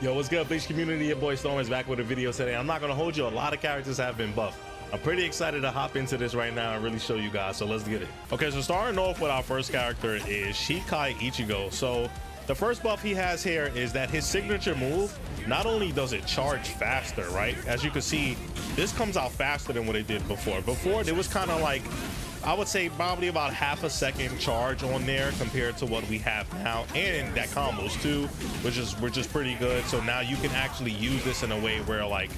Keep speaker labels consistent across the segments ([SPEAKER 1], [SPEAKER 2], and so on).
[SPEAKER 1] Yo, what's good, Bleach community? Your boy Storm is back with a video today. I'm not gonna hold you. A lot of characters have been buffed. I'm pretty excited to hop into this right now and really show you guys, so let's get it. Okay, so starting off with our first character is Bankai Ichigo. So the first buff he has here is that his signature move, not only does it charge faster, right? As you can see, this comes out faster than what it did before. Before, it was kind of like, I would say probably about half a second charge on there compared to what we have now, and that combos too, which is pretty good. So now you can actually use this in a way where like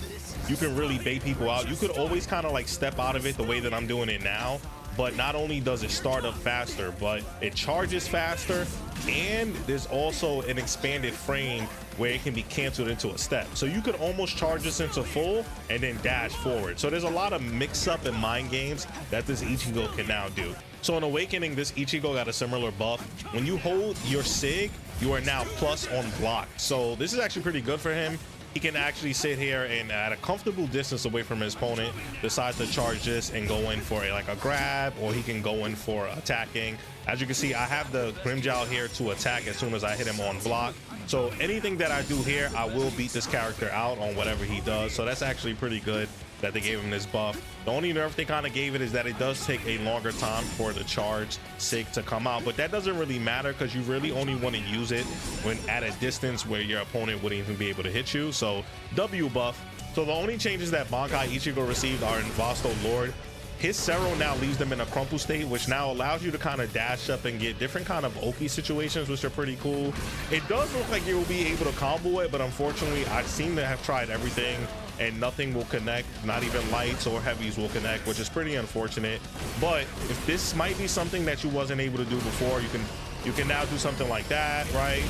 [SPEAKER 1] you can really bait people out. You could always kind of like step out of it the way that I'm doing it now, but not only does it start up faster, but it charges faster, and there's also an expanded frame where it can be canceled into a step. So you could almost charge this into full and then dash forward. So there's a lot of mix up and mind games that this Ichigo can now do. So in Awakening, this Ichigo got a similar buff. When you hold your Sig, you are now plus on block. So this is actually pretty good for him. He can actually sit here and at a comfortable distance away from his opponent, decide to charge this and go in for like a grab, or he can go in for attacking. As you can see, I have the Grimmjow here to attack as soon as I hit him on block. So anything that I do here, I will beat this character out on whatever he does. So that's actually pretty good that they gave him this buff. The only nerf they kind of gave it is that it does take a longer time for the charge Sig to come out, but that doesn't really matter because you really only want to use it when at a distance where your opponent wouldn't even be able to hit you. So W buff. So the only changes that Bankai Ichigo received are in Vasto Lord. His Sero now leaves them in a crumple state, which now allows you to kind of dash up and get different kind of Oki situations, which are pretty cool. It does look like you'll be able to combo it, but unfortunately, I seem to have tried everything and nothing will connect. Not even lights or heavies will connect, which is pretty unfortunate. But if this might be something that you wasn't able to do before, you can now do something like that, right?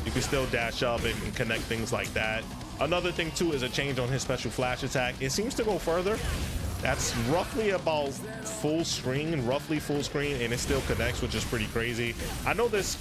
[SPEAKER 1] You can still dash up and connect things like that. Another thing too is a change on his special flash attack. It seems to go further. That's roughly about roughly full screen, and it still connects, which is pretty crazy. I know this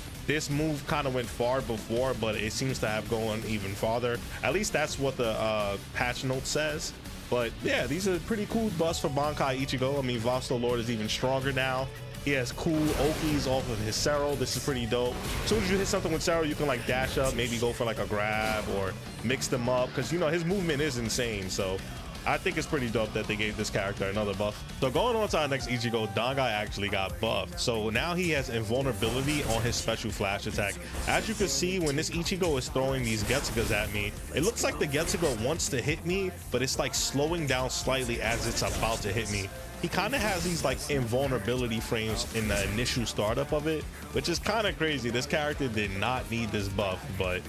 [SPEAKER 1] move kind of went far before, but it seems to have gone even farther. At least that's what the patch note says. But yeah, these are pretty cool buffs for Bankai Ichigo. I mean, Vasto Lord is even stronger now. He has cool Okis off of his Sero. This is pretty dope. As soon as you hit something with Sero, you can like dash up, maybe go for like a grab or mix them up, because you know his movement is insane. So I think it's pretty dope that they gave this character another buff. So going on to our next Ichigo, Dangai actually got buffed. So now he has invulnerability on his special flash attack. As you can see, when this Ichigo is throwing these Getsugas at me, it looks like the Getsuga wants to hit me, but it's like slowing down slightly as it's about to hit me. He kind of has these like invulnerability frames in the initial startup of it, which is kind of crazy. This character did not need this buff, but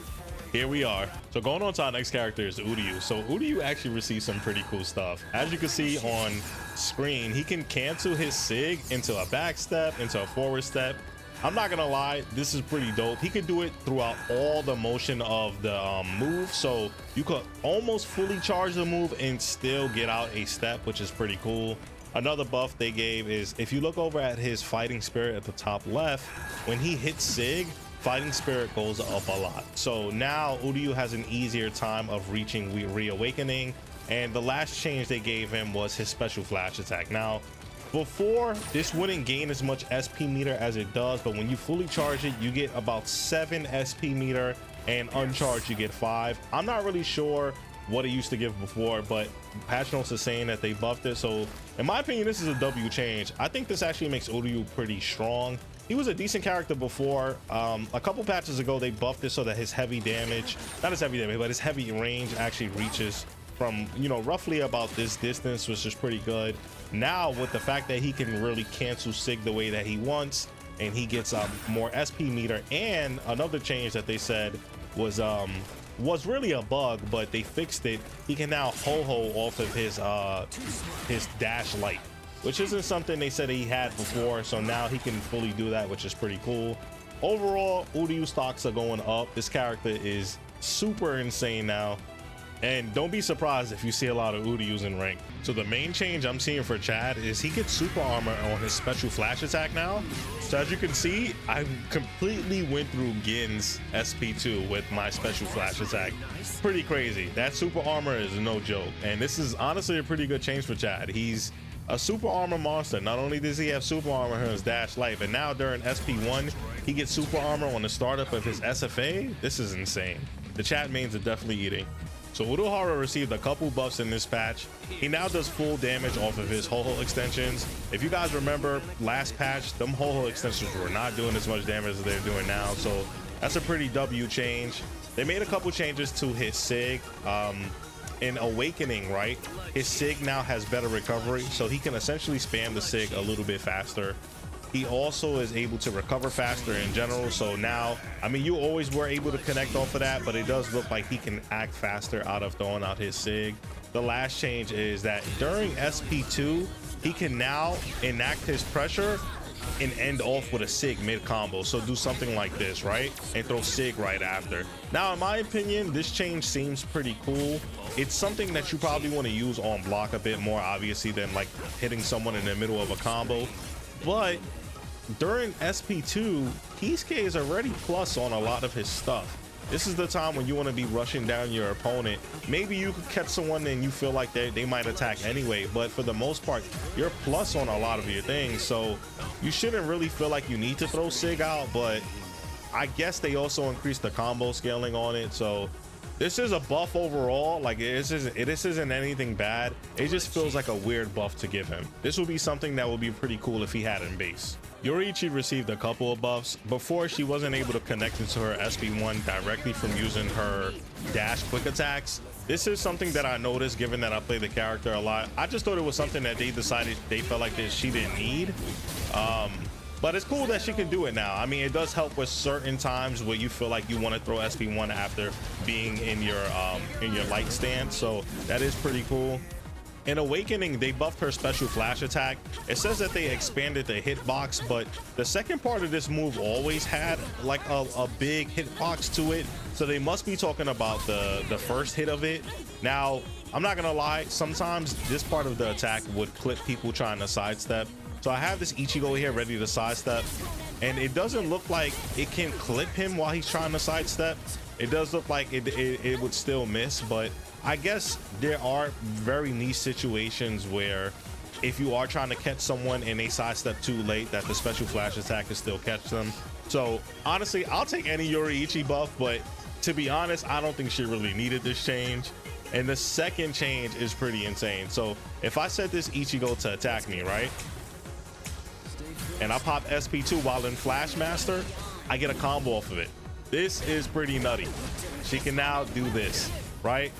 [SPEAKER 1] here we are. So going on to our next character is Uryuu. So Uryuu actually received some pretty cool stuff. As you can see on screen, he can cancel his Sig into a back step, into a forward step. I'm not gonna lie, this is pretty dope. He can do it throughout all the motion of the move. So you could almost fully charge the move and still get out a step, which is pretty cool. Another buff they gave is if you look over at his fighting spirit at the top left, when he hits Sig, fighting spirit goes up a lot. So now Uryuu has an easier time of reaching reawakening, and the last change they gave him was his special flash attack. Now before, this wouldn't gain as much SP meter as it does, but when you fully charge it, you get about 7 SP meter, and uncharged you get 5. I'm not really sure what it used to give before, but patch notes are saying that they buffed it. So in my opinion, this is a W change. I think this actually makes Uryuu pretty strong. He was a decent character before. A couple patches ago, they buffed it so that his heavy damage, not his heavy damage, but his heavy range actually reaches from, you know, roughly about this distance, which is pretty good. Now with the fact that he can really cancel Sig the way that he wants, and he gets more SP meter, and another change that they said was really a bug, but they fixed it. He can now ho-ho off of his dash light, which isn't something they said he had before. So now he can fully do that, which is pretty cool. Overall, Uryuu stocks are going up. This character is super insane now, and don't be surprised if you see a lot of Uryuus in rank. So the main change I'm seeing for Chad is he gets super armor on his special flash attack now. So as you can see, I completely went through Gin's SP2 with my special flash attack. Pretty crazy. That super armor is no joke, and this is honestly a pretty good change for Chad. He's a super armor monster. Not only does he have super armor on his dash light, but now during SP1 he gets super armor on the startup of his SFA. This is insane. The chat mains are definitely eating. So Unohana received a couple buffs in this patch. He now does full damage off of his ho-ho extensions. If you guys remember last patch, them ho-ho extensions were not doing as much damage as they're doing now. So that's a pretty W change. They made a couple changes to his sig. In Awakening, right? His sig now has better recovery, so he can essentially spam the sig a little bit faster. He also is able to recover faster in general. So now, I mean, you always were able to connect off of that, but it does look like he can act faster out of throwing out his sig. The last change is that during SP2, he can now enact his pressure and end off with a sig mid combo. So do something like this, right? And throw sig right after. Now, in my opinion, this change seems pretty cool. It's something that you probably want to use on block a bit more, obviously, than like hitting someone in the middle of a combo. But during SP2, Kisuke is already plus on a lot of his stuff. This is the time when you want to be rushing down your opponent. Maybe you could catch someone and you feel like they might attack anyway, but for the most part, you're plus on a lot of your things. So you shouldn't really feel like you need to throw sig out, but I guess they also increased the combo scaling on it. So this is a buff overall. Like this isn't anything bad. It just feels like a weird buff to give him. This would be something that would be pretty cool if he had in base. Yoruichi received a couple of buffs. Before, she wasn't able to connect into her SP1 directly from using her dash quick attacks. This is something that I noticed given that I play the character a lot. I just thought it was something that they decided they felt like that she didn't need. But it's cool that she can do it now. I mean, it does help with certain times where you feel like you want to throw SP1 after being in your light stance. So that is pretty cool. In Awakening, they buffed her special flash attack. It says that they expanded the hitbox, but the second part of this move always had like a big hitbox to it. So they must be talking about the first hit of it. Now, I'm not gonna lie, sometimes this part of the attack would clip people trying to sidestep. So I have this Ichigo here ready to sidestep, and it doesn't look like it can clip him while he's trying to sidestep. It does look like it would still miss, but I guess there are very niche situations where if you are trying to catch someone and they sidestep too late, that the special flash attack can still catch them. So honestly, I'll take any Yoruichi buff, but to be honest, I don't think she really needed this change. And the second change is pretty insane. So if I set this Ichigo to attack me, right? And I pop SP2 while in Flash Master, I get a combo off of it. This is pretty nutty. She can now do this, right?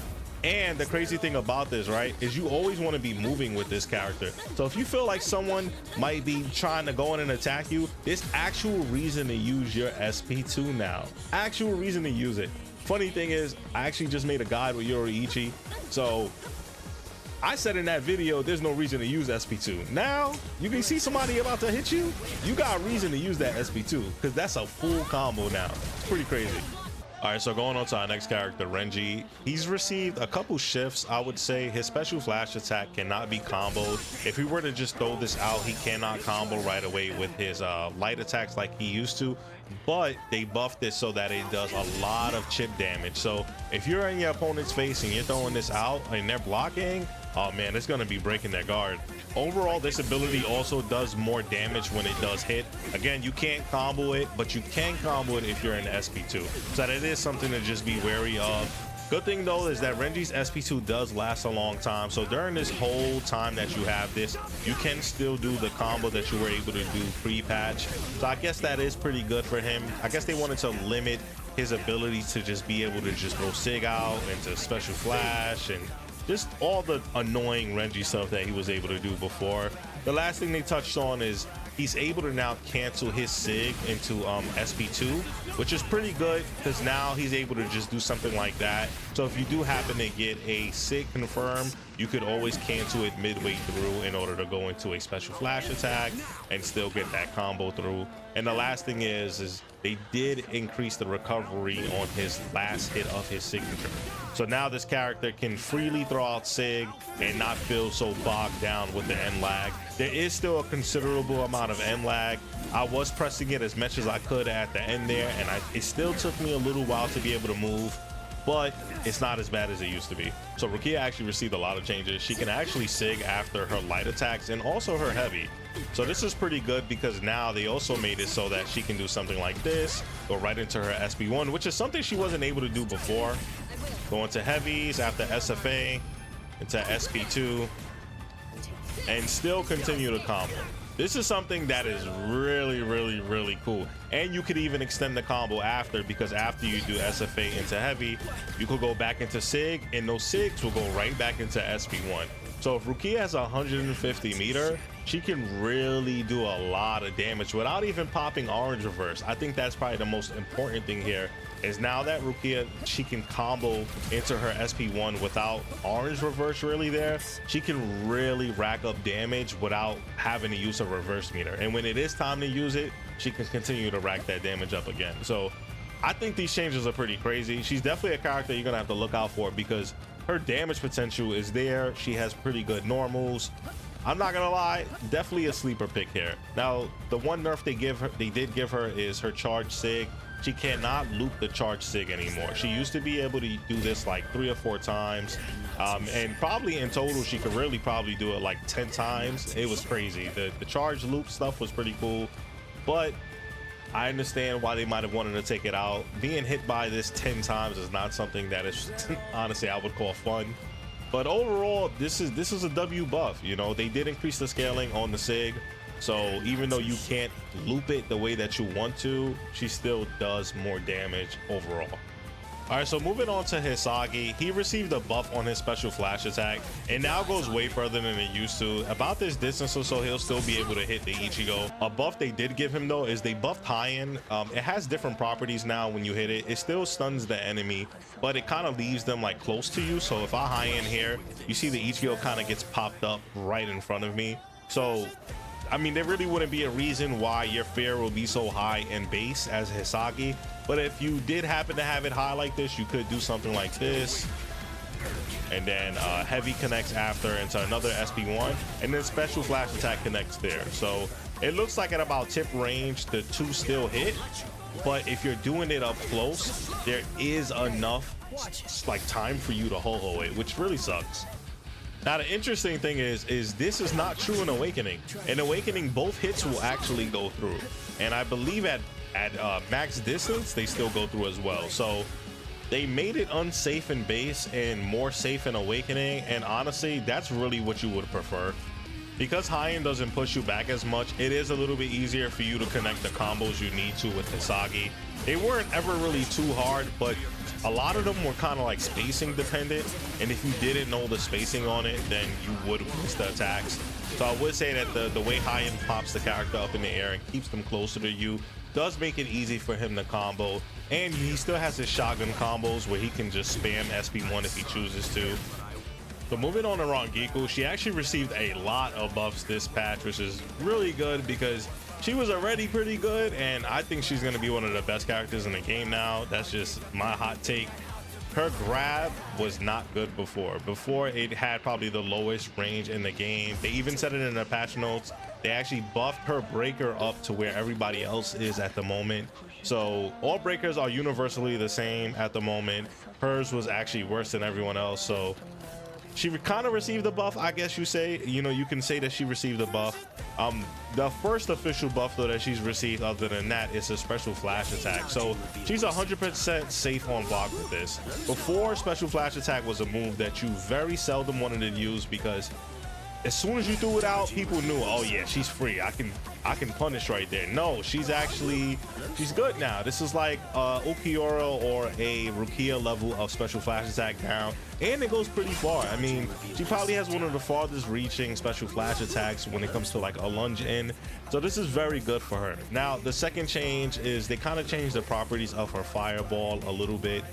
[SPEAKER 1] And the crazy thing about this, right, is you always want to be moving with this character. So if you feel like someone might be trying to go in and attack you, there's actual reason to use your SP2 now. Actual reason to use it. Funny thing is, I actually just made a guide with Yoruichi. So I said in that video, there's no reason to use SP2. Now, you can see somebody about to hit you, you got reason to use that SP2, because that's a full combo now. It's pretty crazy. All right, so going on to our next character, Renji. He's received a couple shifts. I would say his special flash attack cannot be comboed. If he were to just throw this out, he cannot combo right away with his light attacks like he used to. But they buffed it so that it does a lot of chip damage. So if you're in your opponent's face and you're throwing this out and they're blocking, oh man, it's gonna be breaking their guard. Overall, this ability also does more damage when it does hit. Again, you can't combo it, but you can combo it if you're in SP2. So that is something to just be wary of. Good thing though is that Renji's SP2 does last a long time. So during this whole time that you have this, you can still do the combo that you were able to do pre-patch. So I guess that is pretty good for him. I guess they wanted to limit his ability to just be able to just throw sig out into special flash and just all the annoying Renji stuff that he was able to do before. The last thing they touched on is he's able to now cancel his sig into SP2, which is pretty good because now he's able to just do something like that. So if you do happen to get a sig confirmed, you could always cancel it midway through in order to go into a special flash attack and still get that combo through. And the last thing is they did increase the recovery on his last hit of his signature. So now this character can freely throw out sig and not feel so bogged down with the end lag. There is still a considerable amount of end lag. I was pressing it as much as I could at the end there, and it still took me a little while to be able to move. but it's not as bad as it used to be. So Rukia actually received a lot of changes. She can actually sig after her light attacks and also her heavy. So this is pretty good because now they also made it so that she can do something like this, go right into her SB1, which is something she wasn't able to do before. Go into heavies after SFA, into SP2, and still continue to combo. This is something that is really cool. And you could even extend the combo after, because after you do SFA into heavy, you could go back into SIG, and those SIGs will go right back into SP1. So if Rukia has 150 meter, she can really do a lot of damage without even popping orange reverse. I think that's probably the most important thing here, is now that Rukia, she can combo into her SP1 without orange reverse really there, she can really rack up damage without having to use a reverse meter. And when it is time to use it, she can continue to rack that damage up again. So I think these changes are pretty crazy. She's definitely a character you're gonna have to look out for because her damage potential is there. She has pretty good normals. I'm not gonna lie, definitely a sleeper pick here. Now, the one nerf they did give her is her charge sig. She cannot loop the charge sig anymore. She used to be able to do this like 3 or 4 times, and probably in total she could really probably do it like 10 times. It was crazy. The charge loop stuff was pretty cool, but I understand why they might have wanted to take it out. Being hit by this 10 times is not something that is honestly I would call fun. But overall, this is a W buff. You know, they did increase the scaling on the sig, so even though you can't loop it the way that you want to, she still does more damage overall. All right, so moving on to Hisagi, he received a buff on his special flash attack. It now goes way further than it used to. About this distance or so, he'll still be able to hit the Ichigo. A buff they did give him though is they buffed Kaien. It has different properties now when you hit it. It still stuns the enemy, but it kind of leaves them like close to you. So if I high in here, you see the Ichigo kind of gets popped up right in front of me. So I mean, there really wouldn't be a reason why your fear will be so high in base as Hisagi. But if you did happen to have it high like this, you could do something like this. And then heavy connects after into another SB1. And then special flash attack connects there. So it looks like at about tip range, the 2 still hit. But if you're doing it up close, there is enough like time for you to ho-ho it, which really sucks. Now the interesting thing is this is not true in Awakening. In Awakening, both hits will actually go through, and I believe at max distance they still go through as well. So they made it unsafe in base and more safe in Awakening, and honestly that's really what you would prefer. Because high-end doesn't push you back as much, it is a little bit easier for you to connect the combos you need to with Hisagi. They weren't ever really too hard, but a lot of them were kind of like spacing dependent, and if you didn't know the spacing on it, then you would miss the attacks. So I would say that the way high-end pops the character up in the air and keeps them closer to you does make it easy for him to combo. And he still has his shotgun combos where he can just spam SB1 if he chooses to. So moving on to Rangiku, she actually received a lot of buffs this patch, which is really good because she was already pretty good, and I think she's going to be one of the best characters in the game now. That's just my hot take. Her grab was not good before. Before, it had probably the lowest range in the game. They even said it in the patch notes. They actually buffed her breaker up to where everybody else is at the moment. So all breakers are universally the same at the moment. Hers was actually worse than everyone else. So she kind of received a buff, I guess you say. You know, you can say that she received a buff. The first official buff though that she's received other than that is a special flash attack. So she's 100% safe on block with this. Before, special flash attack was a move that you very seldom wanted to use because as soon as you threw it out, people knew, oh yeah, she's free. I can punish right there. No, she's good now. This is like Ulquiorra or a Rukia level of special flash attack now, and it goes pretty far. I mean, she probably has one of the farthest reaching special flash attacks when it comes to like a lunge in. So this is very good for her. Now, the second change is they kind of changed the properties of her fireball a little bit.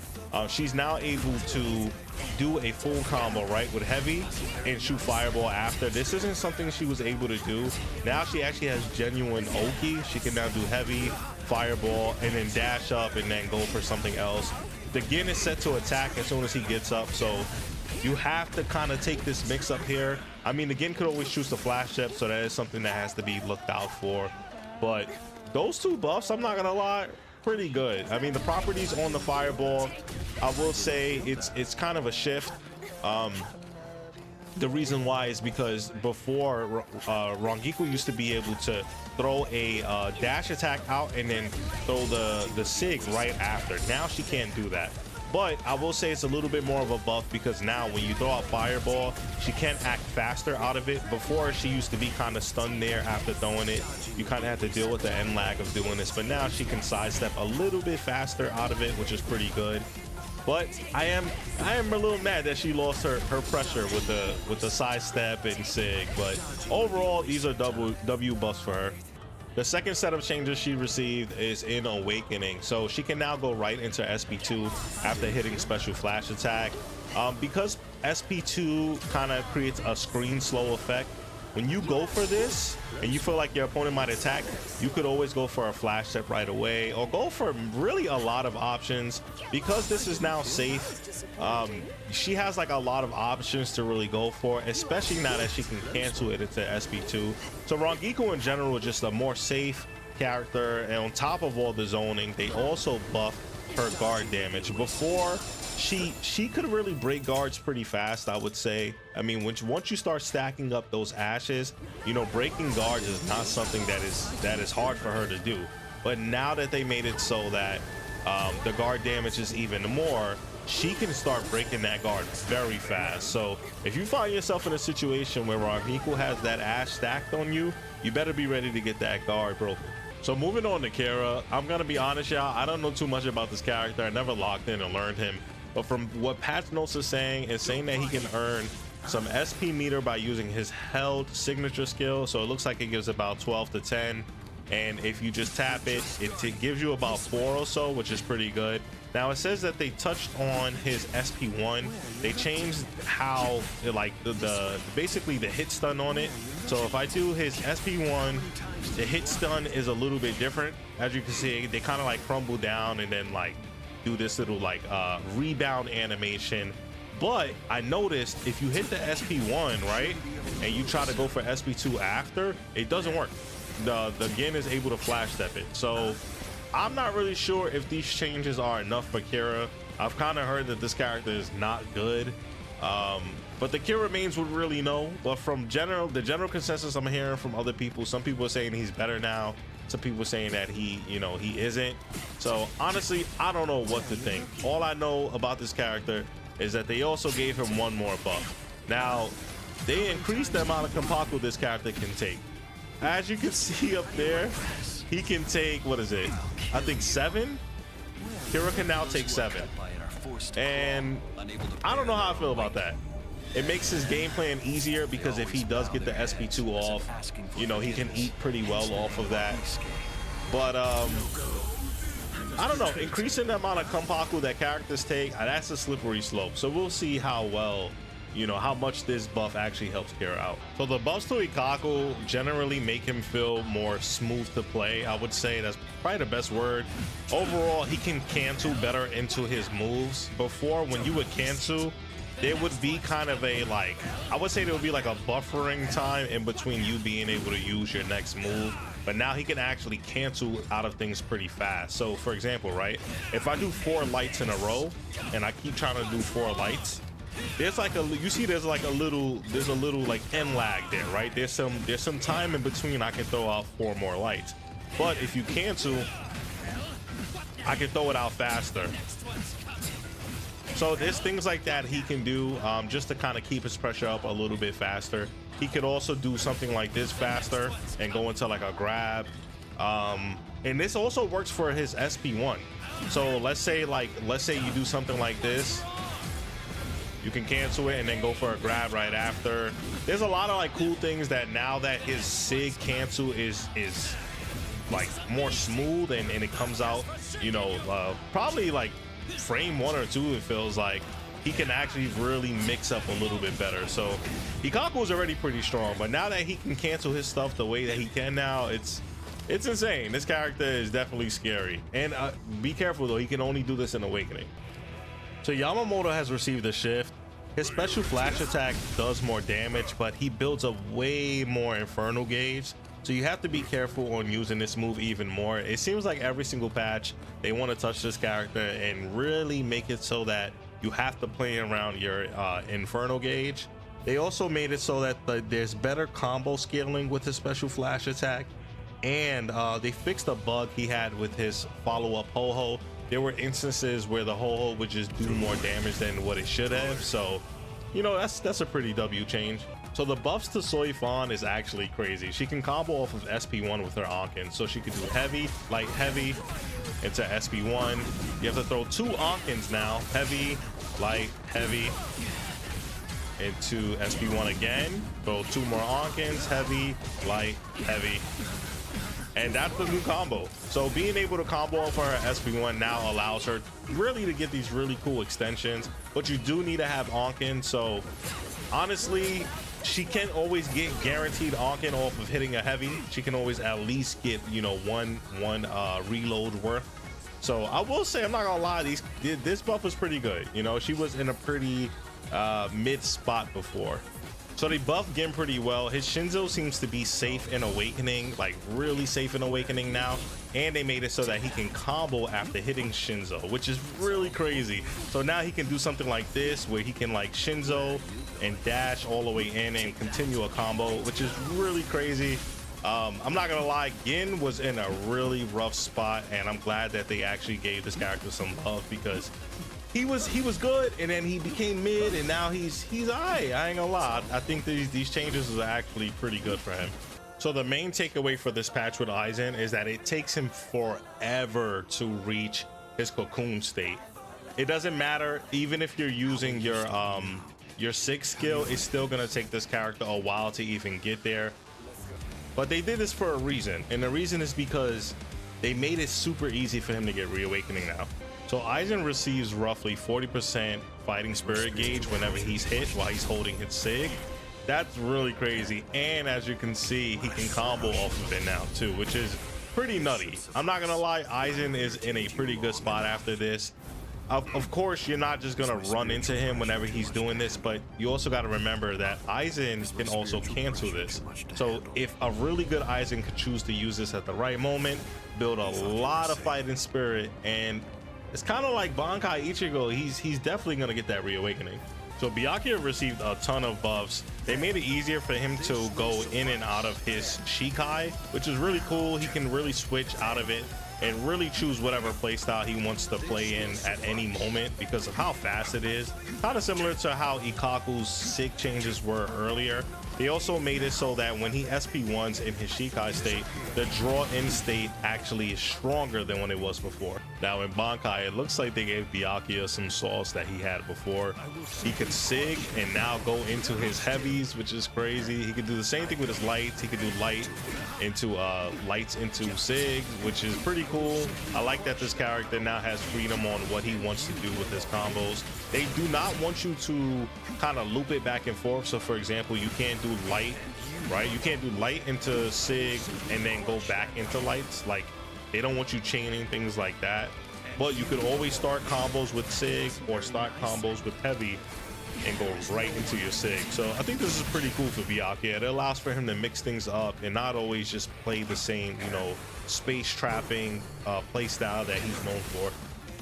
[SPEAKER 1] She's now able to do a full combo right with heavy and shoot fireball after. This isn't something she was able to do. Now she actually has genuine Oki. She can now do heavy, fireball, and then dash up and then go for something else. The Gin is set to attack as soon as he gets up, so you have to kind of take this mix up here. I mean, the Gin could always choose the flash chip, so that is something that has to be looked out for. But those two buffs, I'm not gonna lie, pretty good. I mean, the properties on the fireball, I will say it's kind of a shift. The reason why is because before Rangiku used to be able to throw a dash attack out and then throw the sig right after. Now she can't do that. But I will say it's a little bit more of a buff because now when you throw out fireball, she can act faster out of it. Before, she used to be kind of stunned there after throwing it. You kind of have to deal with the end lag of doing this, but now she can sidestep a little bit faster out of it, which is pretty good. But I am a little mad that she lost her pressure with the sidestep and sig. But overall, these are W buffs for her. The second set of changes she received is in Awakening. So she can now go right into SP2 after hitting special flash attack. Because SP2 kind of creates a screen slow effect, when you go for this and you feel like your opponent might attack, you could always go for a flash step right away or go for really a lot of options. Because this is now safe, she has like a lot of options to really go for, especially now that she can cancel it into SP2. So Rangiku in general is just a more safe character, and on top of all the zoning, they also buff her guard damage. Before, she could really break guards pretty fast, I would say. I mean, once you start stacking up those ashes, you know, breaking guards is not something that is hard for her to do. But now that they made it so that the guard damage is even more, she can start breaking that guard very fast. So if you find yourself in a situation where Rangiku has that ash stacked on you, you better be ready to get that guard broken. So moving on to Kira, I'm gonna be honest, y'all, I don't know too much about this character. I never logged in and learned him, but from what Patch Notes is saying that he can earn some SP meter by using his held signature skill. So it looks like it gives about 12 to 10, and if you just tap it, it gives you about 4 or so, which is pretty good. Now it says that they touched on his SP1. They changed how like the basically the hit stun on it. So if I do his SP1, the hit stun is a little bit different. As you can see, they kind of like crumble down and then like do this little like rebound animation. But I noticed if you hit the SP1, right, and you try to go for SP2 after, it doesn't work. The Gin is able to flash step it. So I'm not really sure if these changes are enough for Kira. I've kind of heard that this character is not good, but the Kira mains would really know. But from the general consensus I'm hearing from other people, some people are saying he's better now, some people are saying that he isn't. So honestly, I don't know what to think. All I know about this character is that they also gave him one more buff. Now they increased the amount of Kenpaku this character can take. As you can see up there, he can take, what is it? I think 7. Kira can now take 7. And I don't know how I feel about that. It makes his game plan easier because if he does get the SP2 off, you know, he can eat pretty well off of that. But I don't know, increasing the amount of Kenpaku that characters take, that's a slippery slope. So we'll see how well, you know, how much this buff actually helps Kira out. So the buffs to Ikkaku generally make him feel more smooth to play. I would say that's probably the best word. Overall, he can cancel better into his moves. Before, when you would cancel, there would be kind of a like, I would say there would be like a buffering time in between you being able to use your next move. But now he can actually cancel out of things pretty fast. So for example, right, if I do 4 lights in a row and I keep trying to do 4 lights, there's like a there's a little like end lag there, right? There's some time in between I can throw out 4 more lights. But if you cancel, I can throw it out faster. So there's things like that he can do just to kind of keep his pressure up a little bit faster. He could also do something like this faster and go into like a grab. And this also works for his SP1. So let's say you do something like this. You can cancel it and then go for a grab right after. There's a lot of like cool things that now that his sig cancel is like more smooth and it comes out, you know, probably like frame 1 or 2, it feels like he can actually really mix up a little bit better. So Ikkaku is already pretty strong, but now that he can cancel his stuff the way that he can now, it's insane. This character is definitely scary. And be careful though, he can only do this in Awakening. So Yamamoto has received a shift. His special flash attack does more damage, but he builds a way more infernal gauge. So you have to be careful on using this move even more. It seems like every single patch they want to touch this character and really make it so that you have to play around your Inferno gauge. They also made it so that there's better combo scaling with his special flash attack, and they fixed a bug he had with his follow-up Ho-Ho. There were instances where the Ho-Ho would just do more damage than what it should have, so you know, that's a pretty W change. So the buffs to Soi Fon is actually crazy. She can combo off of SP1 with her Ankin, so she could do heavy, light, heavy into SP1. You have to throw 2 Ankins now, heavy, light, heavy into SP1 again. Throw 2 more Ankins, heavy, light, heavy. And that's the new combo. So being able to combo off her SP1 now allows her really to get these really cool extensions, but you do need to have Ankin. So honestly, she can't always get guaranteed Ankin off of hitting a heavy. She can always at least get, you know, one reload worth. So I will say, I'm not gonna lie, this buff was pretty good. You know, she was in a pretty mid spot before. So they buffed Gin pretty well. His Shinzo seems to be safe in Awakening, like really safe in Awakening now. And they made it so that he can combo after hitting Shinzo, which is really crazy. So now he can do something like this, where he can like Shinzo and dash all the way in and continue a combo, which is really crazy. I'm not gonna lie, Gin was in a really rough spot, and I'm glad that they actually gave this character some love, because he was good, and then he became mid, and now he's alright. I ain't gonna lie, I think these changes are actually pretty good for him. So the main takeaway for this patch with Aizen is that it takes him forever to reach his cocoon state. It doesn't matter, even if you're using your 6th skill, it's still gonna take this character a while to even get there. But they did this for a reason, and the reason is because they made it super easy for him to get Reawakening now. So Aizen receives roughly 40% fighting spirit gauge whenever he's hit while he's holding his Sig. That's really crazy, and as you can see, he can combo off of it now too, which is pretty nutty. I'm not gonna lie, Aizen is in a pretty good spot after this. Of course, you're not just gonna run into him whenever he's doing this, but you also got to remember that Aizen can also cancel this. So if a really good Aizen could choose to use this at the right moment, build a lot of fighting spirit, and it's kind of like Bankai Ichigo, he's definitely gonna get that Reawakening. So Byakuya received a ton of buffs. They made it easier for him to go in and out of his Shikai, which is really cool. He can really switch out of it and really choose whatever playstyle he wants to play in at any moment because of how fast it is. Kind of similar to how Ikkaku's Sig changes were earlier. They also made it so that when he SP1s in his Shikai state, the draw-in state actually is stronger than when it was before. Now in Bankai, it looks like they gave Byakuya some sauce that he had before. He could Sig and now go into his heavies, which is crazy. He could do the same thing with his lights. He could do lights into Sig, which is pretty cool. I like that this character now has freedom on what he wants to do with his combos. They do not want you to kind of loop it back and forth. So for example, you can't do light, right? You can't do light into Sig and then go back into lights. Like, they don't want you chaining things like that. But you could always start combos with Sig or start combos with heavy and go right into your Sig. So I think this is pretty cool for Byakuya. It allows for him to mix things up and not always just play the same, you know, space trapping play style that he's known for.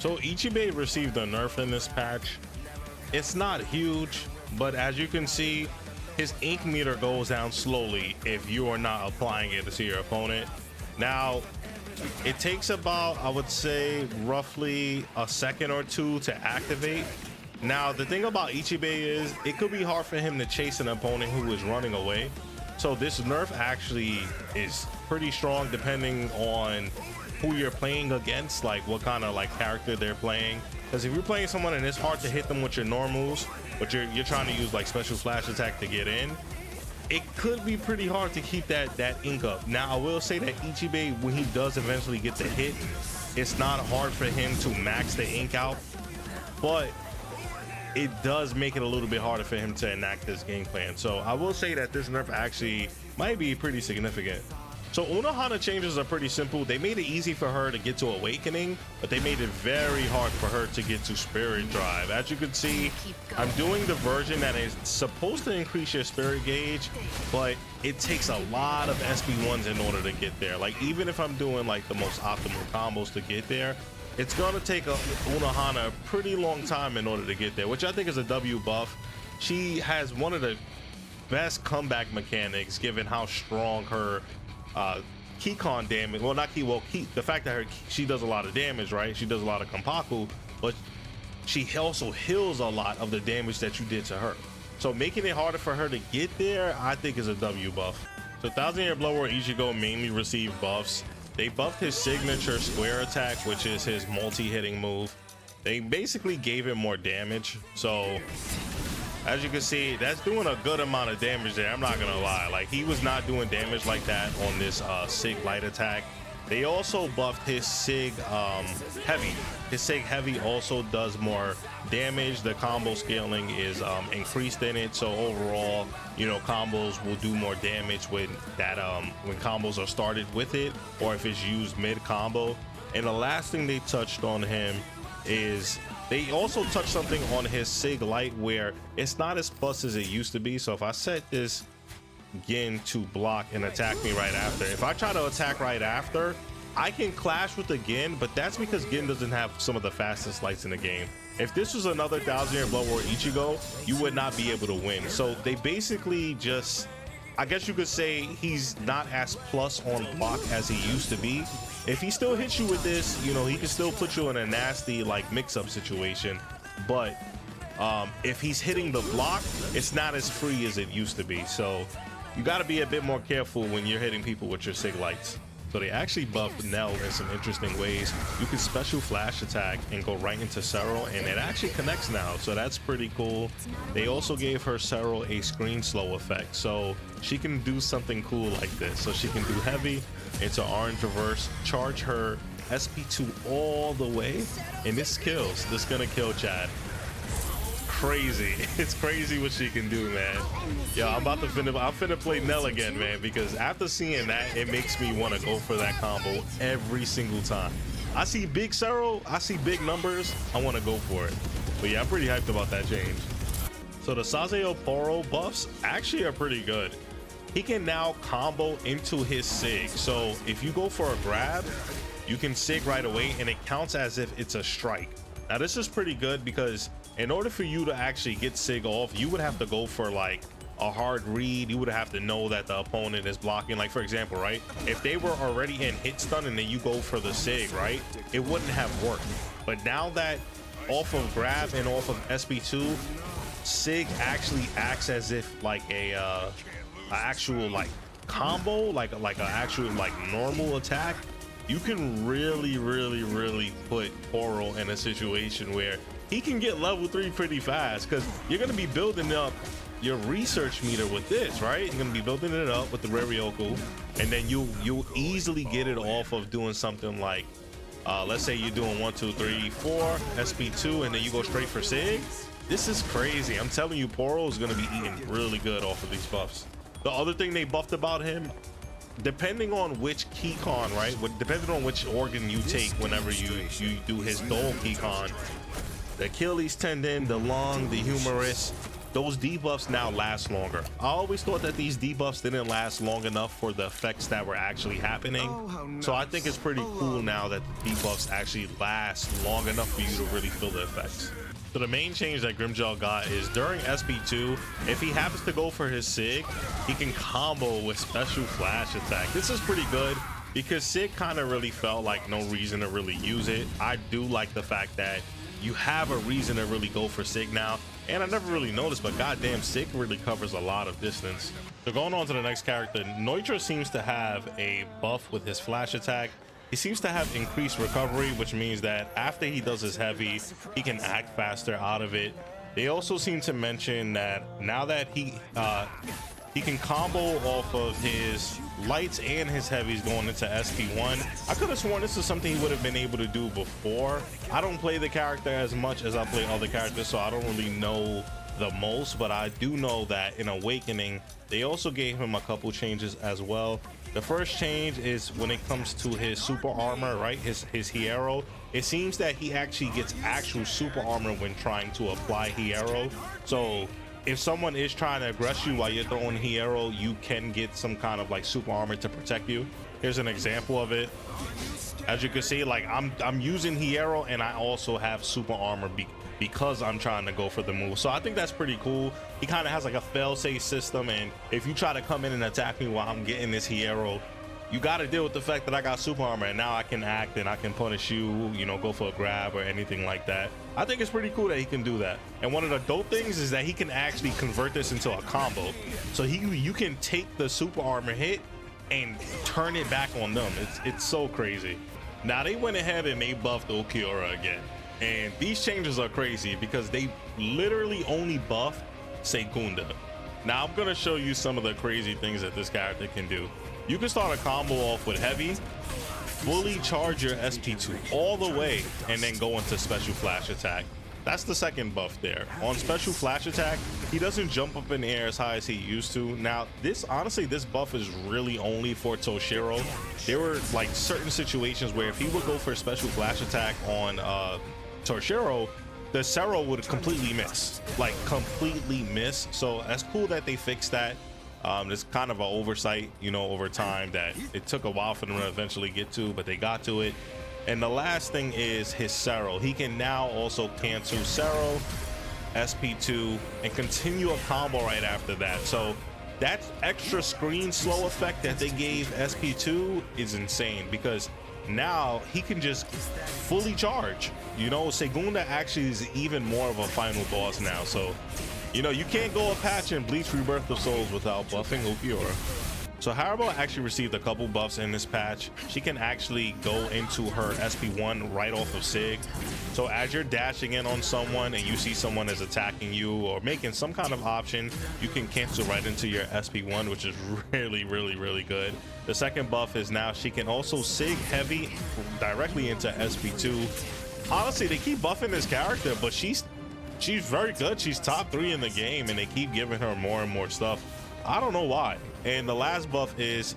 [SPEAKER 1] So Ichibei received a nerf in this patch. It's not huge, but as you can see, his ink meter goes down slowly if you are not applying it to your opponent. Now, it takes about, I would say, roughly a second or two to activate. Now, the thing about Ichibei is it could be hard for him to chase an opponent who is running away. So this nerf actually is pretty strong depending on who you're playing against, like what kind of like character they're playing. Because if you're playing someone and it's hard to hit them with your normals, but you're trying to use like special flash attack to get in, it could be pretty hard to keep that ink up. Now, I will say that Ichibei, when he does eventually get the hit, it's not hard for him to max the ink out, but it does make it a little bit harder for him to enact this game plan. So I will say that this nerf actually might be pretty significant. So Unohana changes are pretty simple. They made it easy for her to get to Awakening, but they made it very hard for her to get to Spirit Drive. As you can see, I'm doing the version that is supposed to increase your spirit gauge, but it takes a lot of SB1s in order to get there. Like, even if I'm doing like the most optimal combos to get there, it's gonna take Unohana a pretty long time in order to get there, which I think is a W buff. She has one of the best comeback mechanics given how strong her Keycon damage, well, not key, well, key, the fact that she does a lot of damage, right? She does a lot of Kenpaku, but she also heals a lot of the damage that you did to her. So making it harder for her to get there, I think is a W buff. So 1000-Year Blower Ichigo mainly received buffs. They buffed his signature square attack, which is his multi-hitting move. They basically gave him more damage. So as you can see, that's doing a good amount of damage there. I'm not gonna lie, like, he was not doing damage like that on this Sig light attack. They also buffed his Sig heavy. His Sig heavy also does more damage. The combo scaling is increased in it, so overall, you know, combos will do more damage when that when combos are started with it, or if it's used mid combo. And the last thing they touched on him is they also touched something on his Sig light where it's not as plus as it used to be. So if I set this Gin to block and attack me right after, if I try to attack right after, I can clash with the Gin, but that's because Gin doesn't have some of the fastest lights in the game. If this was another 1000-Year Blower Ichigo, you would not be able to win. So they basically just, I guess you could say he's not as plus on block as he used to be. If he still hits you with this, you know, he can still put you in a nasty like mix-up situation, but if he's hitting the block, it's not as free as it used to be. So you got to be a bit more careful when you're hitting people with your Sig lights. So they actually buffed Nell in some interesting ways. You can special flash attack and go right into Cero, and it actually connects now, so that's pretty cool. They also gave her Cero a screen slow effect, so she can do something cool like this. So she can do heavy into orange reverse, charge her SP2 all the way, and this kills. This is gonna kill Chad. Crazy. It's crazy what she can do, man. Yo, I'm finna play Nell again, man, because after seeing that, it makes me want to go for that combo every single time. I see big Cero, I see big numbers, I want to go for it. But yeah, I'm pretty hyped about that change. So the Szayelaporro buffs actually are pretty good. He can now combo into his Sig. So if you go for a grab, you can Sig right away, and it counts as if it's a strike. Now this is pretty good because in order for you to actually get Sig off, you would have to go for like a hard read. You would have to know that the opponent is blocking. Like, for example, right, if they were already in hit stun and then you go for the Sig, right, it wouldn't have worked. But now that off of grab and off of SP2, Sig actually acts as if like a actual like combo, like an actual like normal attack. You can really put Poro in a situation where he can get level 3 pretty fast, because you're going to be building up your research meter with this, right? You're going to be building it up with the Ryoryoku, and then you'll easily get it off of doing something like, let's say you're doing 1, 2, 3, 4, SP2, and then you go straight for Sig. This is crazy. I'm telling you, Poro is going to be eating really good off of these buffs. The other thing they buffed about him, depending on which Keycon, right? Depending on which organ you take whenever you do his Dole Keycon, the Achilles tendon, the lung, the humerus, those debuffs now last longer. I always thought that these debuffs didn't last long enough for the effects that were actually happening. So I think it's pretty cool now that the debuffs actually last long enough for you to really feel the effects. So the main change that Grimmjow got is during SP2, if he happens to go for his Sig, he can combo with special flash attack. This is pretty good because Sig kind of really felt like no reason to really use it. I do like the fact that you have a reason to really go for Sig now. And I never really noticed, but goddamn, Sig really covers a lot of distance. So going on to the next character, Nnoitra seems to have a buff with his flash attack. He seems to have increased recovery, which means that after he does his heavy, he can act faster out of it. They also seem to mention that now that he can combo off of his lights and his heavies going into SP1. I could have sworn this is something he would have been able to do before. I don't play the character as much as I play other characters, so I don't really know the most, but I do know that in Awakening they also gave him a couple changes as well. The first change is when it comes to his super armor, right? His Hierro. It seems that he actually gets actual super armor when trying to apply Hierro. So if someone is trying to aggress you while you're throwing Hierro, you can get some kind of like super armor to protect you. Here's an example of it. As you can see, like I'm using Hierro and I also have super armor because I'm trying to go for the move. So I think that's pretty cool. He kind of has like a fail-safe system, and if you try to come in and attack me while I'm getting this Hierro, you got to deal with the fact that I got super armor, and now I can act and I can punish you, you know, go for a grab or anything like that. I think it's pretty cool that he can do that. And one of the dope things is that he can actually convert this into a combo. So you can take the super armor hit and turn it back on them. It's so crazy. Now they went ahead and they buffed Ulquiorra again, and these changes are crazy because they literally only buff Segunda. Now I'm gonna show you some of the crazy things that this character can do. You can start a combo off with heavy, fully charge your SP2 all the way, and then go into special flash attack. That's the second buff there. On special flash attack, he doesn't jump up in the air as high as he used to. Now, honestly, this buff is really only for Toshiro. There were like certain situations where if he would go for a special flash attack on Toshiro, the Cero would completely miss, like completely miss. So that's cool that they fixed that. It's kind of an oversight, you know, over time that it took a while for them to eventually get to, but they got to it. And the last thing is his Cero. He can now also cancel Cero, SP2, and continue a combo right after that. So that extra screen slow effect that they gave SP2 is insane, because now he can just fully charge. You know, Segunda actually is even more of a final boss now. So, you know, you can't go a patch in Bleach Rebirth of Souls without buffing Ulquiorra. So Harribel actually received a couple buffs in this patch. She can actually go into her SP1 right off of Sig. So as you're dashing in on someone and you see someone is attacking you or making some kind of option, you can cancel right into your SP1, which is really good. The second buff is now she can also Sig heavy directly into SP2. Honestly, they keep buffing this character, but she's very good. She's top 3 in the game, and they keep giving her more and more stuff. I don't know why. And the last buff is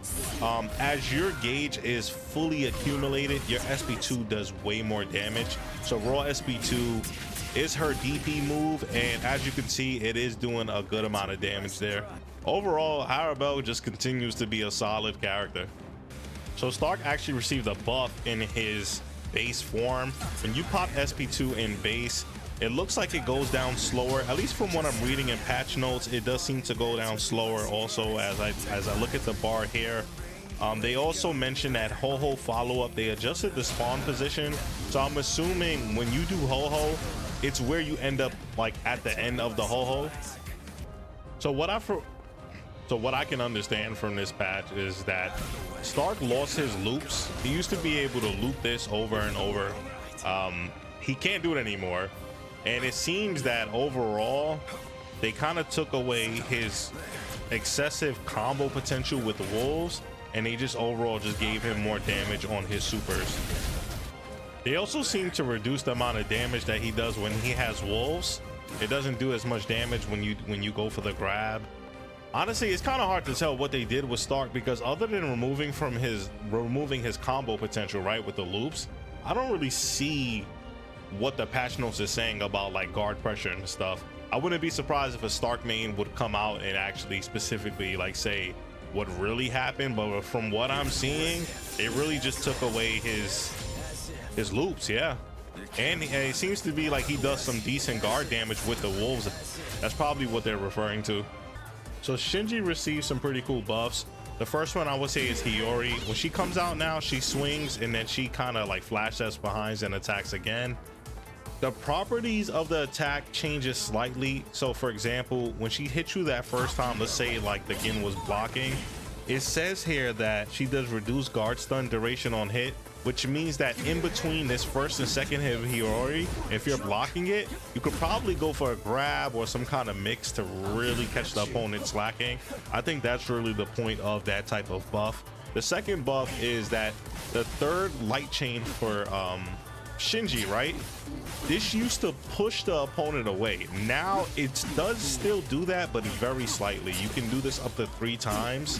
[SPEAKER 1] as your gauge is fully accumulated, your SP2 does way more damage. So raw SP2 is her DP move, and as you can see, it is doing a good amount of damage there. Overall, Harribel just continues to be a solid character. So Stark actually received a buff in his base form. When you pop SP2 in base, it looks like it goes down slower. At least from what I'm reading in patch notes, it does seem to go down slower also as I look at the bar here. They also mentioned that Ho-Ho follow-up, they adjusted the spawn position. So I'm assuming when you do Ho-Ho, it's where you end up like at the end of the Ho-Ho. So what I can understand from this patch is that Stark lost his loops. He used to be able to loop this over and over. He can't do it anymore. And it seems that overall, they kind of took away his excessive combo potential with the wolves, and they just overall just gave him more damage on his supers. They also seem to reduce the amount of damage that he does when he has wolves. It doesn't do as much damage when you go for the grab. Honestly, it's kind of hard to tell what they did with Stark, because other than removing his combo potential, right, with the loops, I don't really see what the patch notes is saying about like guard pressure and stuff. I wouldn't be surprised if a Stark main would come out and actually specifically like say what really happened, but from what I'm seeing, it really just took away his loops. Yeah, and it seems to be like he does some decent guard damage with the wolves. That's probably what they're referring to. So Shinji received some pretty cool buffs. The first one I would say is Hiyori. When she comes out now, she swings and then she kind of like flash steps behind and attacks again. The properties of the attack changes slightly. So for example, when she hits you that first time, let's say like the Gin was blocking, it says here that she does reduce guard stun duration on hit, which means that in between this first and second hit of Hiyori, if you're blocking it, you could probably go for a grab or some kind of mix to really catch the opponent slacking. I think that's really the point of that type of buff. The second buff is that the third light chain for Shinji, right? This used to push the opponent away. Now it does still do that, but very slightly. You can do this up to 3 times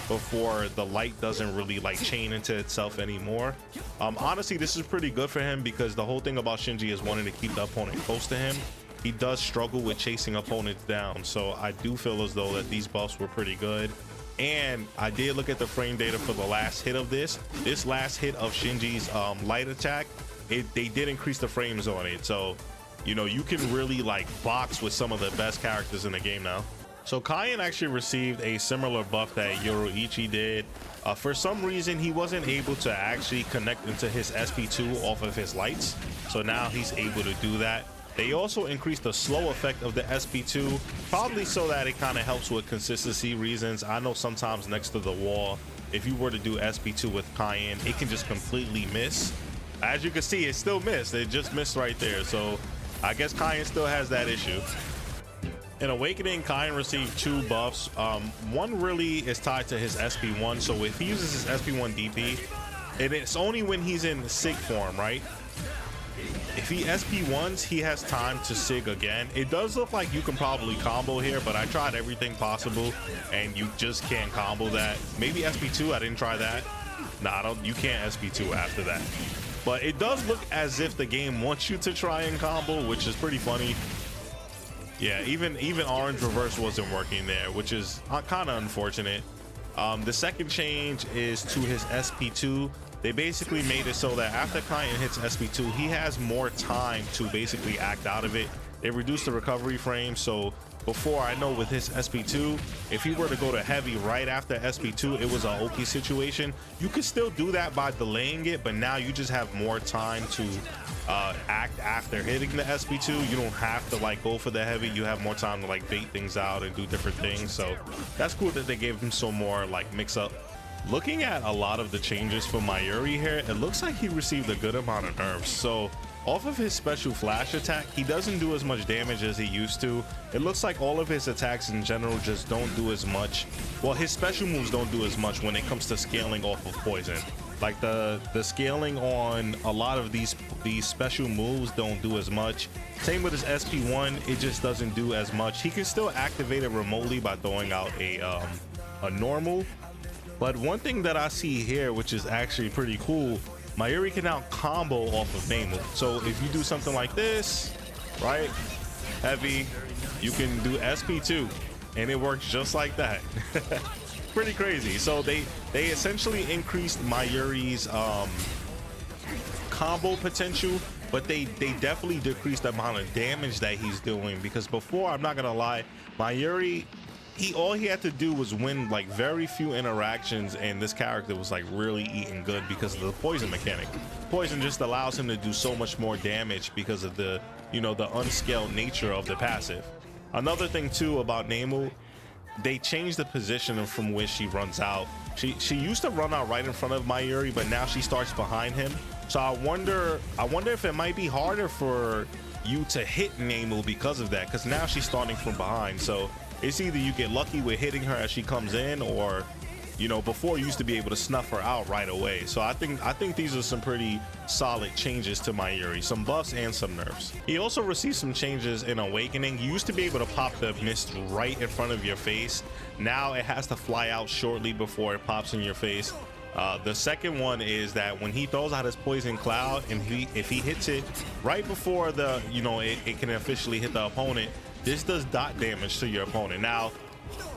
[SPEAKER 1] before the light doesn't really like chain into itself anymore. Honestly, this is pretty good for him because the whole thing about Shinji is wanting to keep the opponent close to him. He does struggle with chasing opponents down, so I do feel as though that these buffs were pretty good. And I did look at the frame data for the last hit of this last hit of Shinji's light attack. They did increase the frames on it, so you know you can really like box with some of the best characters in the game now. So Kaien actually received a similar buff that Yoruichi did. For some reason he wasn't able to actually connect into his SP2 off of his lights, so now he's able to do that. They also increased the slow effect of the SP2, probably so that it kind of helps with consistency reasons. I know sometimes next to the wall, if you were to do SP2 with Kaien, it can just completely miss. As you can see, it still missed. It just missed right there. So I guess Kaien still has that issue. In Awakening, Kaien received 2 buffs. One really is tied to his SP1. So if he uses his SP1 DP, and it's only when he's in SIG form, right? If he SP1s, he has time to SIG again. It does look like you can probably combo here, but I tried everything possible and you just can't combo that. Maybe SP2, I didn't try that. Nah, you can't SP2 after that. But it does look as if the game wants you to try and combo, which is pretty funny. Yeah, even Orange Reverse wasn't working there, which is kind of unfortunate. The second change is to his SP2. They basically made it so that after Kaien hits SP2, he has more time to basically act out of it. They reduced the recovery frame, so before, I know with his SP2, if he were to go to heavy right after SP2, it was an Oki situation. You could still do that by delaying it, but now you just have more time to act after hitting the SP2. You don't have to like go for the heavy. You have more time to like bait things out and do different things. So that's cool that they gave him some more like mix up. Looking at a lot of the changes for Mayruri here, it looks like he received a good amount of nerfs. So off of his special flash attack, he doesn't do as much damage as he used to. It looks like all of his attacks in general just don't do as much. Well, his special moves don't do as much when it comes to scaling off of poison. Like the scaling on a lot of these special moves don't do as much. Same with his SP1, it just doesn't do as much. He can still activate it remotely by throwing out a normal. But one thing that I see here, which is actually pretty cool, Mayruri can now combo off of Nemu. So if you do something like this, right, heavy, you can do SP2 and it works just like that. Pretty crazy. So they essentially increased Mayruri's combo potential, but they definitely decreased the amount of damage that he's doing, because before, I'm not gonna lie, Mayruri, all he had to do was win like very few interactions and this character was like really eating good because of the poison mechanic. Poison just allows him to do so much more damage because of the, you know, the unscaled nature of the passive. Another thing too about Nemu, they changed the position from where she runs out. She used to run out right in front of Mayruri, but now she starts behind him. So I wonder if it might be harder for you to hit Nemu because of that, because now she's starting from behind. So it's either you get lucky with hitting her as she comes in, or, you know, before you used to be able to snuff her out right away. So I think these are some pretty solid changes to Mayruri, some buffs and some nerfs. He also received some changes in Awakening. You used to be able to pop the mist right in front of your face. Now it has to fly out shortly before it pops in your face. The second one is that when he throws out his poison cloud, and if he hits it right before the, you know, it can officially hit the opponent, this does dot damage to your opponent. Now,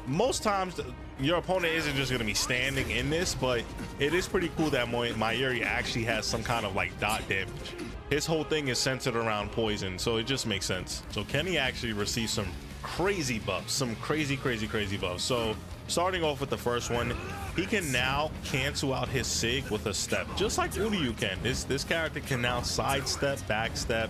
[SPEAKER 1] most times your opponent isn't just going to be standing in this, but it is pretty cool that Mayruri actually has some kind of like dot damage. His whole thing is centered around poison, so it just makes sense. So Kenny actually received some crazy buffs, some crazy buffs. So starting off with the first one, he can now cancel out his SIG with a step, just like Uryuu can. This character can now sidestep, backstep,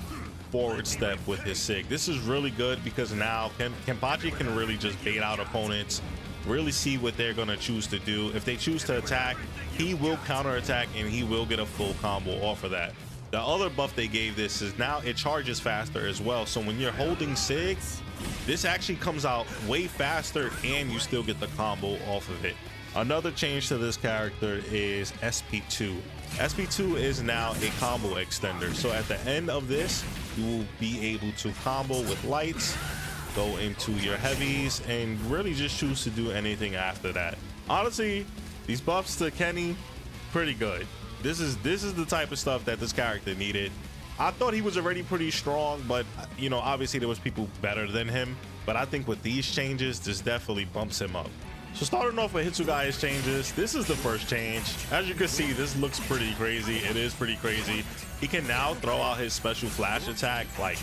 [SPEAKER 1] forward step with his SIG. This is really good because now Kenpachi can really just bait out opponents, really see what they're going to choose to do. If they choose to attack, he will counter attack and he will get a full combo off of that. The other buff they gave this is now it charges faster as well. So when you're holding SIG, this actually comes out way faster and you still get the combo off of it. Another change to this character is SP2. SP2 is now a combo extender. So at the end of this, you will be able to combo with lights, go into your heavies, and really just choose to do anything after that. Honestly, these buffs to Kenny, pretty good. This is the type of stuff that this character needed. I thought he was already pretty strong, but you know, obviously there was people better than him. But I think with these changes, this definitely bumps him up. So starting off with Hitsugai's changes, this is the first change. As you can see, this looks pretty crazy. It is pretty crazy. He can now throw out his special flash attack like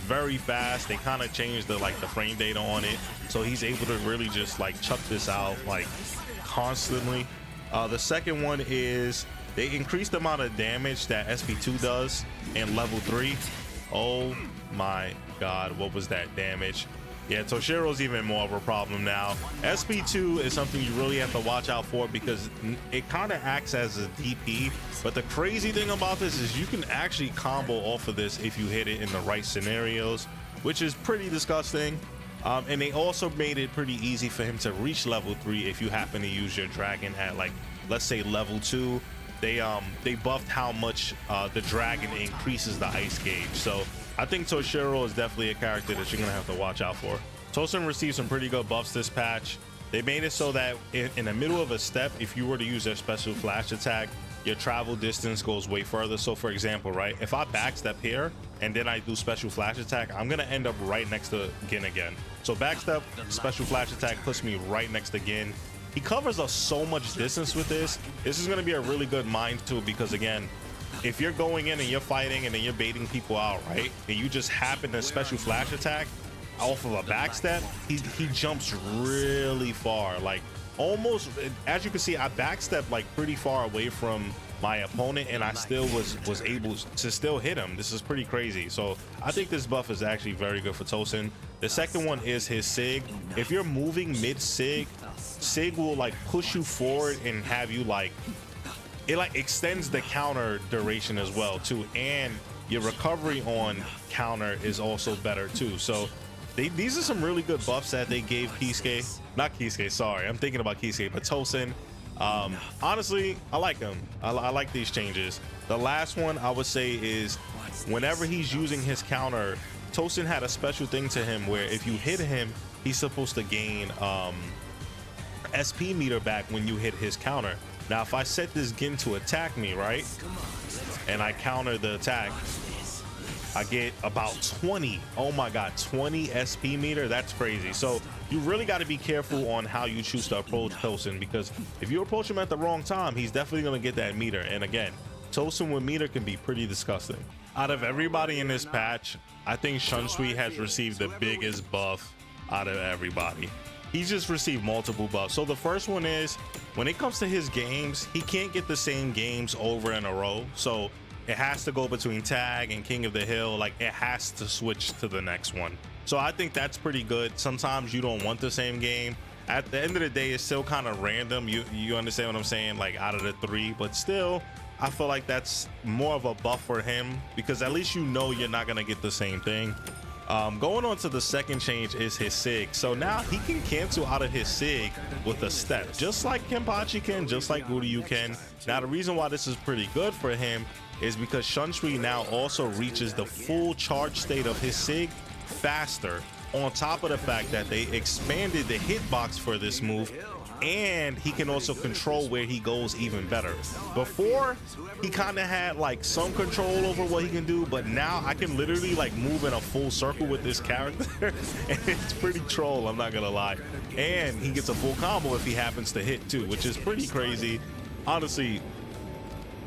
[SPEAKER 1] very fast. They kind of changed the frame data on it, so he's able to really just like chuck this out like constantly. The second one is they increased the amount of damage that SP2 does in level 3. Oh my god, what was that damage? Yeah, Toshiro's even more of a problem now. SP2 is something you really have to watch out for because it kind of acts as a DP. But the crazy thing about this is you can actually combo off of this if you hit it in the right scenarios, which is pretty disgusting. And they also made it pretty easy for him to reach level 3 if you happen to use your dragon at, like, let's say level 2. They buffed how much the dragon increases the ice gauge. So I think Toshiro is definitely a character that you're gonna have to watch out for. Tosen received some pretty good buffs this patch. They made it so that in the middle of a step, if you were to use their special flash attack, your travel distance goes way further. So for example, right, if I backstep here and then I do special flash attack, I'm gonna end up right next to Gin again. So backstep, special flash attack puts me right next to Gin. He covers us so much distance with this. This is gonna be a really good mind tool because again, if you're going in and you're fighting and then you're baiting people out, right, and you just happen to special flash attack off of a backstep, he jumps really far, like almost, as you can see, I backstepped like pretty far away from my opponent and I still was able to still hit him. This is pretty crazy. So I think this buff is actually very good for Tosen. The second one is his Sig. If you're moving mid Sig, Sig will like push you forward and have you like, it like extends the counter duration as well too, and your recovery on counter is also better too. So these are some really good buffs that they gave Kisuke. Not Kisuke, sorry, I'm thinking about Kisuke, but Tosen. Honestly, I like him. I like these changes. The last one I would say is whenever he's using his counter, Tosen had a special thing to him where if you hit him, he's supposed to gain SP meter back when you hit his counter. Now, if I set this Gin to attack me, right, and I counter the attack, I get about 20. Oh my god, 20 SP meter. That's crazy. So you really got to be careful on how you choose to approach Tosen, because if you approach him at the wrong time, he's definitely going to get that meter. And again, Tosen with meter can be pretty disgusting. Out of everybody in this patch, I think Shunsui has received the biggest buff out of everybody. He's just received multiple buffs. So the first one is when it comes to his games, he can't get the same games over in a row. So it has to go between Tag and King of the Hill. Like, it has to switch to the next one. So I think that's pretty good. Sometimes you don't want the same game. At the end of the day, it's still kind of random. You understand what I'm saying? Like, out of the 3, but still, I feel like that's more of a buff for him because at least you know you're not gonna get the same thing. Going on to the second change is his Sig. So now he can cancel out of his Sig with a step, just like Kenpachi can, just like Uryuu can. Now the reason why this is pretty good for him is because Shunsui now also reaches the full charge state of his Sig faster, on top of the fact that they expanded the hitbox for this move, and he can also control where he goes even better. Before, he kind of had like some control over what he can do, but now I can literally like move in a full circle with this character and it's pretty troll, I'm not gonna lie. And he gets a full combo if he happens to hit too, which is pretty crazy. Honestly,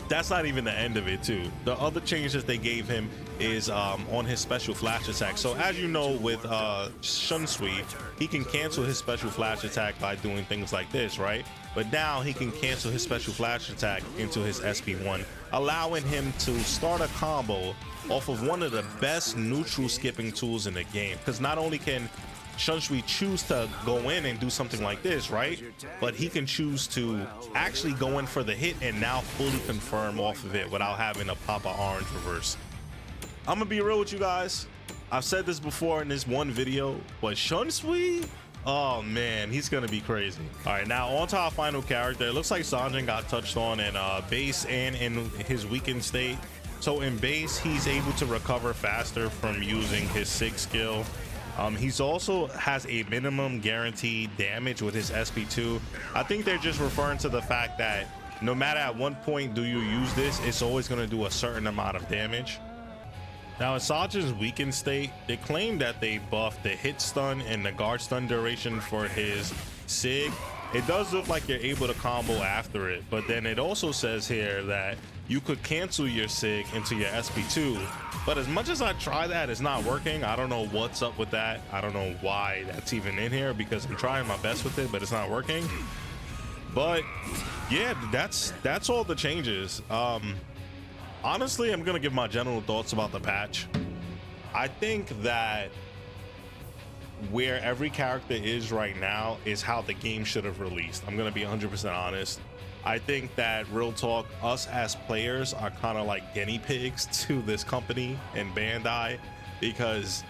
[SPEAKER 1] that's not even the end of it too. The other change that they gave him is on his special flash attack. So as you know, with Shunsui, he can cancel his special flash attack by doing things like this, right? But now he can cancel his special flash attack into his SP1, allowing him to start a combo off of one of the best neutral skipping tools in the game. Because not only can Shunsui choose to go in and do something like this, right? But he can choose to actually go in for the hit and now fully confirm off of it without having to pop an orange reverse. I'm gonna be real with you guys. I've said this before in this one video, but Shunsui, Oh man, he's gonna be crazy. All right, now on to our final character. It looks like Sajin got touched on in base and in his weakened state. So in base, he's able to recover faster from using his SIG skill. He's also has a minimum guaranteed damage with his SP2. I think they're just referring to the fact that no matter at what point do you use this, it's always going to do a certain amount of damage. Now in Sajin's weakened state, they claim that they buffed the hit stun and the guard stun duration for his SIG. It does look like you're able to combo after it, but then it also says here that you could cancel your SIG into your SP2. But as much as I try that, it's not working. I don't know what's up with that. I don't know why that's even in here, because I'm trying my best with it, but it's not working. But yeah, that's all the changes. Honestly, I'm gonna give my general thoughts about the patch. I think that where every character is right now is how the game should have released. I'm gonna be 100% honest. I think that real talk, us as players are kind of like guinea pigs to this company and Bandai, because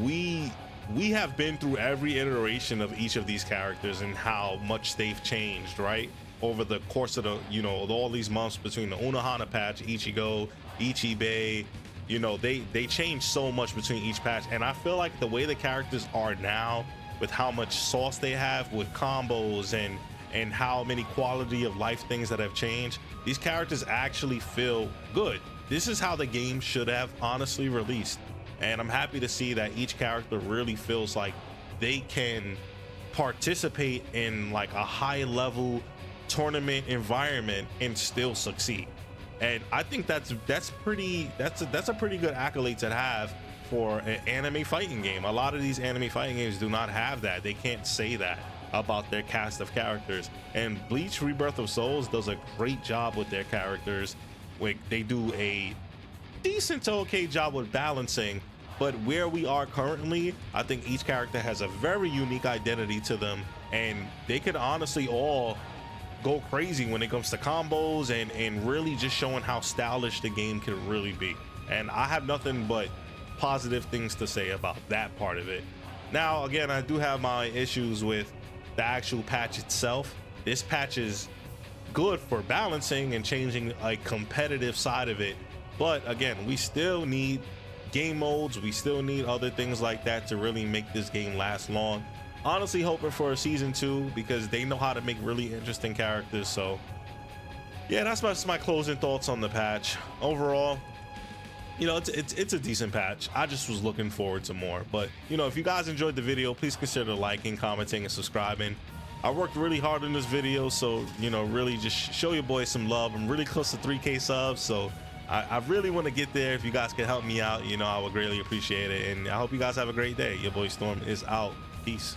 [SPEAKER 1] we have been through every iteration of each of these characters and how much they've changed, right? Over the course of the, you know, all these months between the Unohana patch, Ichigo, Ichibei, you know, they changed so much between each patch. And I feel like the way the characters are now, with how much sauce they have with combos and how many quality of life things that have changed, these characters actually feel good. This is how the game should have honestly released. And I'm happy to see that each character really feels like they can participate in like a high level tournament environment and still succeed. And I think that's a pretty good accolade to have for an anime fighting game. A lot of these anime fighting games do not have that. They can't say that about their cast of characters, and Bleach Rebirth of Souls does a great job with their characters. They do a decent to okay job with balancing, but where we are currently, I think each character has a very unique identity to them, and they could honestly all go crazy when it comes to combos and really just showing how stylish the game can really be. And I have nothing but positive things to say about that part of it. Now again, I do have my issues with the actual patch itself. This patch is good for balancing and changing a competitive side of it, but again, we still need game modes, we still need other things like that to really make this game last long. Honestly hoping for a season 2, because they know how to make really interesting characters. So yeah, that's my closing thoughts on the patch. Overall, you know, it's a decent patch. I just was looking forward to more. But you know, if you guys enjoyed the video, please consider liking, commenting, and subscribing. I worked really hard on this video, so you know, really just show your boy some love. I'm really close to 3K subs, so I really want to get there. If you guys can help me out, you know, I would greatly appreciate it. And I hope you guys have a great day. Your boy Storm is out. Peace.